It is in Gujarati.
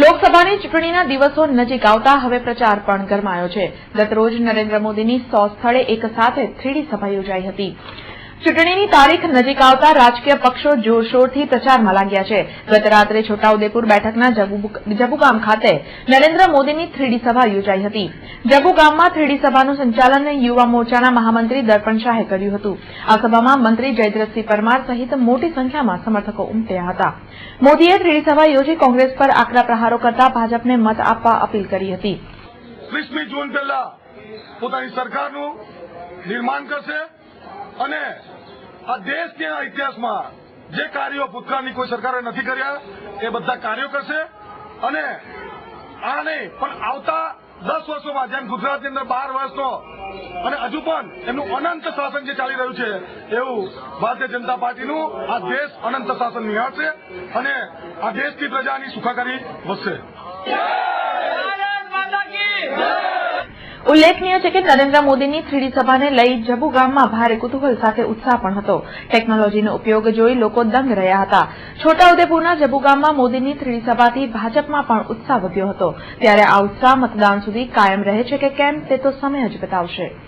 લોકસભાની ચૂંટણીના દિવસો નજીક આવતા હવે પ્રચાર પણ ગરમાયો છે। ગતરોજ નરેન્દ્ર મોદીની 100 સ્થળે એક સાથે 3D સભા યોજાઈ હતી। ચૂંટણીની તારીખ નજીક આવતા રાજકીય પક્ષો જોરશોરથી પ્રચારમાં લાગ્યા છે। ગત રાત્રે છોટાઉદેપુર બેઠકના જબુગામ ખાતે નરેન્દ્ર મોદીની 3D સભા યોજાઈ હતી। જબુગામમાં 3D સભાનું સંચાલન યુવા મોરચાના મહામંત્રી દર્પણ શાહે કર્યું હતું। આ સભામાં મંત્રી જયદ્રથસિંહ પરમાર સહિત મોટી સંખ્યામાં સમર્થકો ઉમટ્યા હતા। મોદીએ 3D સભા યોજી કોંગ્રેસ પર આકરા પ્રહારો કરતા ભાજપને મત આપવા અપીલ કરી હતી। 20મી જૂન પહેલા પોતાની સરકારનું નિર્માણ કરશે અને આ દેશના ઇતિહાસમાં જે કાર્યો ભૂતકાળની કોઈ સરકારે નથી કર્યા એ બધા કાર્યો કરશે અને આ નહીં પણ આવતા 10 વર્ષોમાં જેમ ગુજરાતની અંદર 12 વર્ષનો અને હજુ પણ એમનું અનંત શાસન જે ચાલી રહ્યું છે એવું ભારતીય જનતા પાર્ટીનું આ દેશ અનંત શાસન નિહાળશે અને આ દેશની પ્રજાની સુખાકારી વધશે। ઉલ્લેખનીય છે કે નરેન્દ્ર મોદીની 3D સભાને લઈ જબુગામમાં ભારે કુતૂહલ સાથે ઉત્સાહ પણ હતો। ટેકનોલોજીનો ઉપયોગ જોઈ લોકો દંગ રહ્યા હતા। છોટાઉદેપુરના જબુગામમાં મોદીની 3D સભાથી ભાજપમાં પણ ઉત્સાહ વધ્યો હતો। ત્યારે આ ઉત્સાહ મતદાન સુધી કાયમ રહે છે કે કેમ તે તો સમય જ બતાવશે।